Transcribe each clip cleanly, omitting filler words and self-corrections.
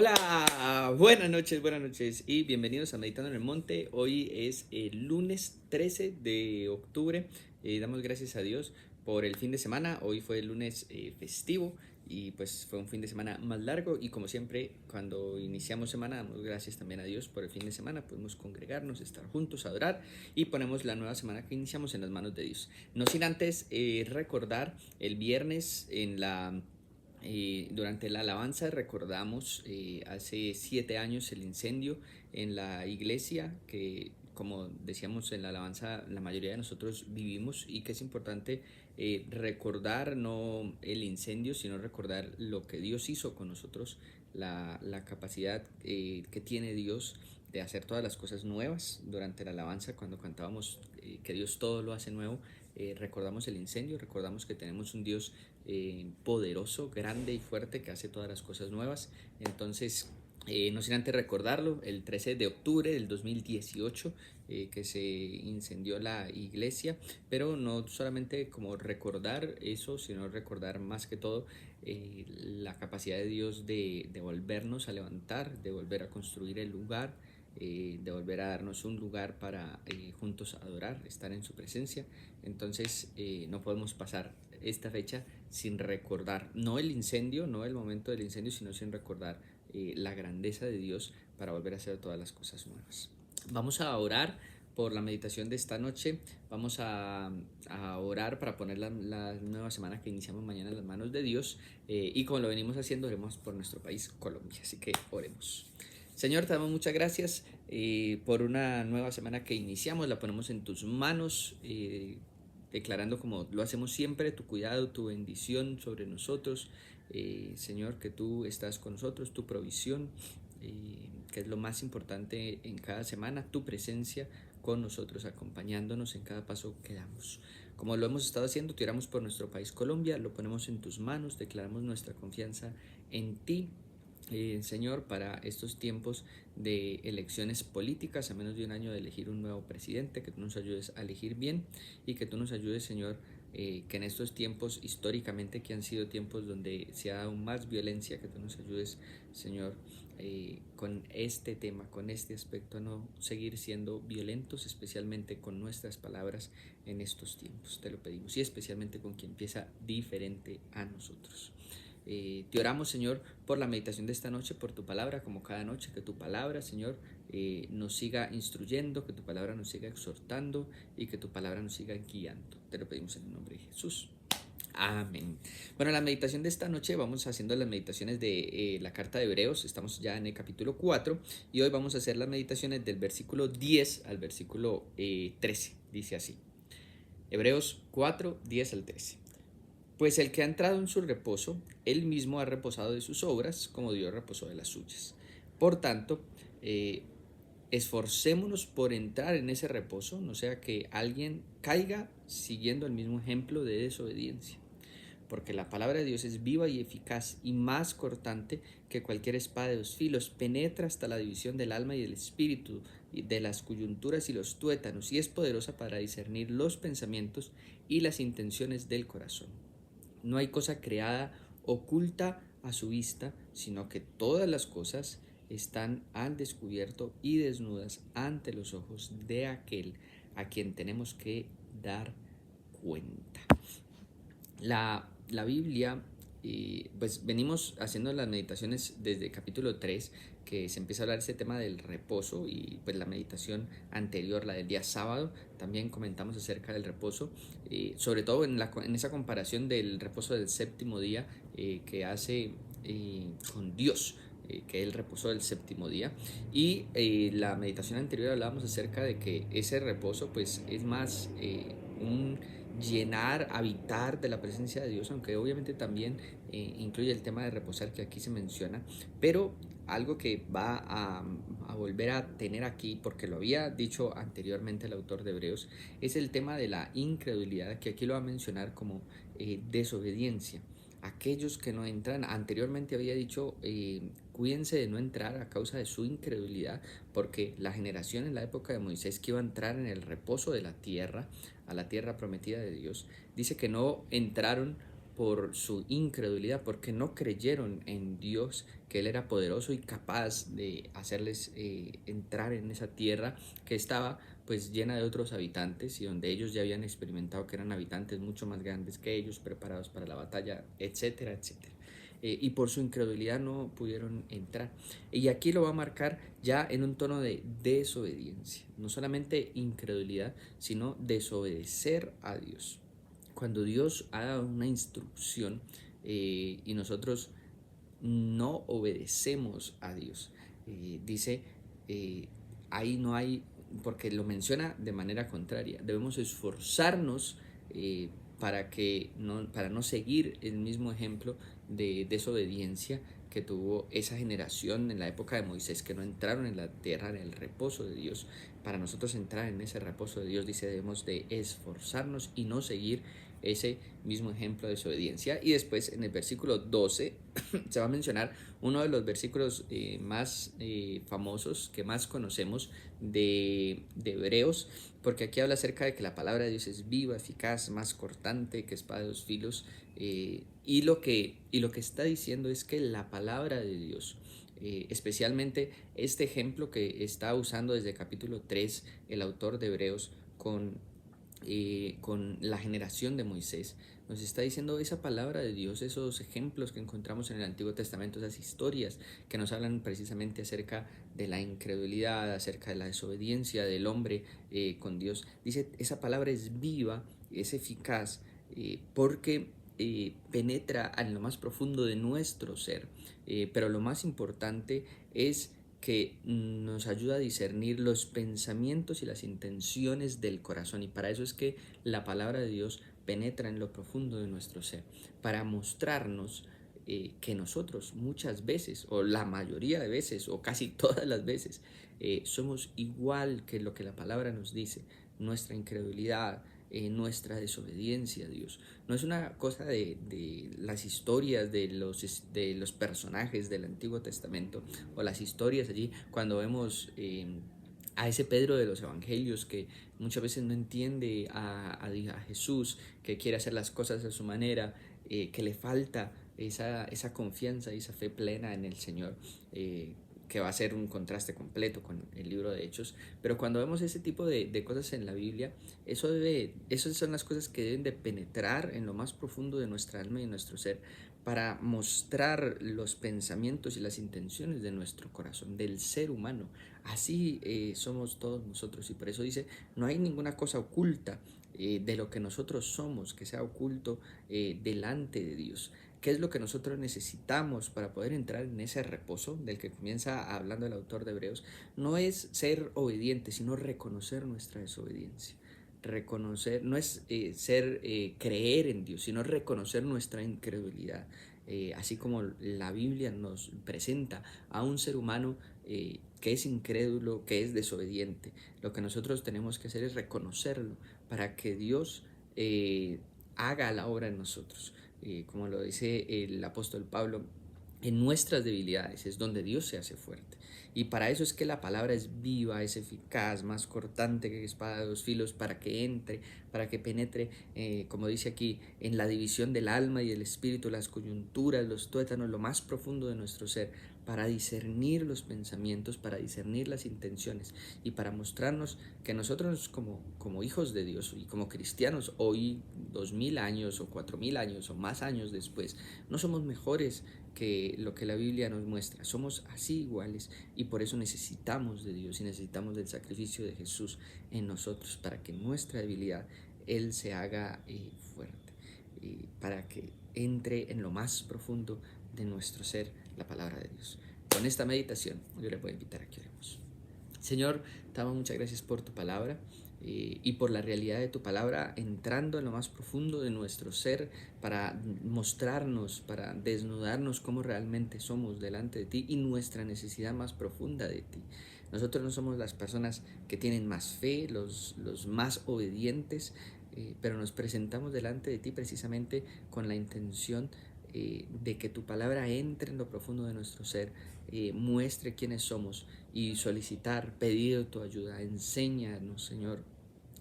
Hola, buenas noches y bienvenidos a Meditando en el Monte. Hoy es el lunes 13 de octubre. Damos gracias a Dios por el fin de semana. Hoy fue el lunes festivo y pues fue un fin de semana más largo y como siempre cuando iniciamos semana damos gracias también a Dios por el fin de semana. Podemos congregarnos, estar juntos, adorar y ponemos la nueva semana que iniciamos en las manos de Dios. No sin antes recordar el viernes durante la alabanza recordamos hace 7 años el incendio en la iglesia que, como decíamos en la alabanza, la mayoría de nosotros vivimos y que es importante recordar no el incendio, sino recordar lo que Dios hizo con nosotros, la capacidad que tiene Dios de hacer todas las cosas nuevas. Durante la alabanza, cuando cantábamos que Dios todo lo hace nuevo, recordamos el incendio, recordamos que tenemos un Dios poderoso, grande y fuerte que hace todas las cosas nuevas. Entonces, no sin antes recordarlo, el 13 de octubre del 2018 que se incendió la iglesia, pero no solamente como recordar eso, sino recordar más que todo la capacidad de Dios de volvernos a levantar, de volver a construir el lugar, de volver a darnos un lugar para juntos adorar, estar en su presencia. Entonces no podemos pasar esta fecha sin recordar, no el incendio, no el momento del incendio, sino sin recordar la grandeza de Dios para volver a hacer todas las cosas nuevas. Vamos a orar por la meditación de esta noche. Vamos a orar para poner la nueva semana que iniciamos mañana en las manos de Dios. Y como lo venimos haciendo, oremos por nuestro país, Colombia. Así que oremos. Señor, te damos muchas gracias por una nueva semana que iniciamos. La ponemos en tus manos. Declarando, como lo hacemos siempre, tu cuidado, tu bendición sobre nosotros. Señor, que tú estás con nosotros, tu provisión, que es lo más importante en cada semana, tu presencia con nosotros, acompañándonos en cada paso que damos. Como lo hemos estado haciendo, te oramos por nuestro país Colombia, lo ponemos en tus manos, declaramos nuestra confianza en ti. Señor, para estos tiempos de elecciones políticas, a menos de un año de elegir un nuevo presidente, que tú nos ayudes a elegir bien y que tú nos ayudes, Señor, que en estos tiempos históricamente que han sido tiempos donde se ha dado más violencia, que tú nos ayudes, Señor, con este tema, con este aspecto, a no seguir siendo violentos, especialmente con nuestras palabras en estos tiempos. Te lo pedimos y especialmente con quien piensa diferente a nosotros. Te oramos, Señor, por la meditación de esta noche, por tu palabra, como cada noche, que tu palabra, Señor, nos siga instruyendo, que tu palabra nos siga exhortando y que tu palabra nos siga guiando. Te lo pedimos en el nombre de Jesús. Amén. Bueno, la meditación de esta noche vamos haciendo las meditaciones de la carta de Hebreos. Estamos ya en el capítulo 4 y hoy vamos a hacer las meditaciones del versículo 10 al versículo 13. Dice así. Hebreos 4, 10 al 13. Pues el que ha entrado en su reposo, él mismo ha reposado de sus obras, como Dios reposó de las suyas. Por tanto, esforcémonos por entrar en ese reposo, no sea que alguien caiga siguiendo el mismo ejemplo de desobediencia. Porque la palabra de Dios es viva y eficaz y más cortante que cualquier espada de 2 filos, penetra hasta la división del alma y del espíritu, y de las coyunturas y los tuétanos, y es poderosa para discernir los pensamientos y las intenciones del corazón. No hay cosa creada oculta a su vista, sino que todas las cosas están al descubierto y desnudas ante los ojos de aquel a quien tenemos que dar cuenta. La Biblia, pues venimos haciendo las meditaciones desde el capítulo 3, que se empieza a hablar ese tema del reposo, y pues la meditación anterior, la del día sábado, también comentamos acerca del reposo, sobre todo en esa comparación del reposo del séptimo día que hace con Dios, que él reposó del séptimo día, y la meditación anterior hablábamos acerca de que ese reposo pues es más un llenar, habitar de la presencia de Dios, aunque obviamente también incluye el tema de reposar que aquí se menciona, pero algo que va a volver a tener aquí, porque lo había dicho anteriormente el autor de Hebreos, es el tema de la incredulidad, que aquí lo va a mencionar como desobediencia. Aquellos que no entran, anteriormente había dicho, cuídense de no entrar a causa de su incredulidad, porque la generación en la época de Moisés que iba a entrar en el reposo de la tierra, a la tierra prometida de Dios, dice que no entraron por su incredulidad, porque no creyeron en Dios, que Él era poderoso y capaz de hacerles entrar en esa tierra que estaba pues llena de otros habitantes y donde ellos ya habían experimentado que eran habitantes mucho más grandes que ellos, preparados para la batalla, etcétera, etcétera. Y por su incredulidad no pudieron entrar. Y aquí lo va a marcar ya en un tono de desobediencia, no solamente incredulidad, sino desobedecer a Dios. Cuando Dios ha dado una instrucción y nosotros no obedecemos a Dios, dice, eh, ahí no hay, porque lo menciona de manera contraria, debemos esforzarnos para no seguir el mismo ejemplo de desobediencia que tuvo esa generación en la época de Moisés, que no entraron en la tierra, en el reposo de Dios. Para nosotros entrar en ese reposo de Dios, dice, debemos de esforzarnos y no seguir ese mismo ejemplo de desobediencia. Y después en el versículo 12 se va a mencionar uno de los versículos más famosos, que más conocemos de Hebreos, porque aquí habla acerca de que la palabra de Dios es viva, eficaz, más cortante que espada de dos filos, y lo que está diciendo es que la palabra de Dios, especialmente este ejemplo que está usando desde capítulo 3 el autor de Hebreos con la generación de Moisés, nos está diciendo esa palabra de Dios, esos ejemplos que encontramos en el Antiguo Testamento, esas historias que nos hablan precisamente acerca de la incredulidad, acerca de la desobediencia del hombre con Dios. Dice, esa palabra es viva, es eficaz, porque penetra en lo más profundo de nuestro ser, pero lo más importante es que nos ayuda a discernir los pensamientos y las intenciones del corazón, y para eso es que la palabra de Dios penetra en lo profundo de nuestro ser, para mostrarnos que nosotros muchas veces, o la mayoría de veces, o casi todas las veces, somos igual que lo que la palabra nos dice, nuestra incredulidad, nuestra desobediencia a Dios. No es una cosa de las historias de los personajes del Antiguo Testamento, o las historias allí cuando vemos a ese Pedro de los Evangelios que muchas veces no entiende a Jesús, que quiere hacer las cosas a su manera, que le falta esa confianza y esa fe plena en el Señor, que va a ser un contraste completo con el libro de Hechos. Pero cuando vemos ese tipo de cosas en la Biblia, esas son las cosas que deben de penetrar en lo más profundo de nuestra alma y de nuestro ser, para mostrar los pensamientos y las intenciones de nuestro corazón, del ser humano. Así somos todos nosotros, y por eso dice, no hay ninguna cosa oculta de lo que nosotros somos que sea oculto delante de Dios. ¿Qué es lo que nosotros necesitamos para poder entrar en ese reposo del que comienza hablando el autor de Hebreos? No es ser obediente, sino reconocer nuestra desobediencia. Reconocer, no es creer en Dios, sino reconocer nuestra incredulidad. Así como la Biblia nos presenta a un ser humano que es incrédulo, que es desobediente. Lo que nosotros tenemos que hacer es reconocerlo para que Dios haga la obra en nosotros. Como lo dice el apóstol Pablo, en nuestras debilidades es donde Dios se hace fuerte. Y para eso es que la palabra es viva, es eficaz, más cortante que espada de dos filos, para que entre, para que penetre, como dice aquí, en la división del alma y del espíritu, las coyunturas, los tuétanos, lo más profundo de nuestro ser, para discernir los pensamientos, para discernir las intenciones, y para mostrarnos que nosotros como hijos de Dios y como cristianos hoy, 2000 años o 4000 años o más años después, no somos mejores que lo que la Biblia nos muestra. Somos así iguales, y por eso necesitamos de Dios y necesitamos del sacrificio de Jesús en nosotros, para que nuestra debilidad Él se haga fuerte, para que entre en lo más profundo de nuestro ser la palabra de Dios. Con esta meditación yo le voy a invitar a que oremos. Señor, te damos muchas gracias por tu palabra y por la realidad de tu palabra entrando en lo más profundo de nuestro ser, para mostrarnos, para desnudarnos cómo realmente somos delante de ti y nuestra necesidad más profunda de ti. Nosotros no somos las personas que tienen más fe, los más obedientes, pero nos presentamos delante de ti precisamente con la intención de que tu palabra entre en lo profundo de nuestro ser, muestre quiénes somos, y solicitar, pedir tu ayuda. Enséñanos, Señor,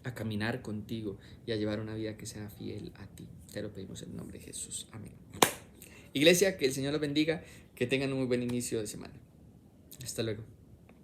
a caminar contigo y a llevar una vida que sea fiel a ti. Te lo pedimos en el nombre de Jesús. Amén. Iglesia, que el Señor los bendiga, que tengan un muy buen inicio de semana. Hasta luego.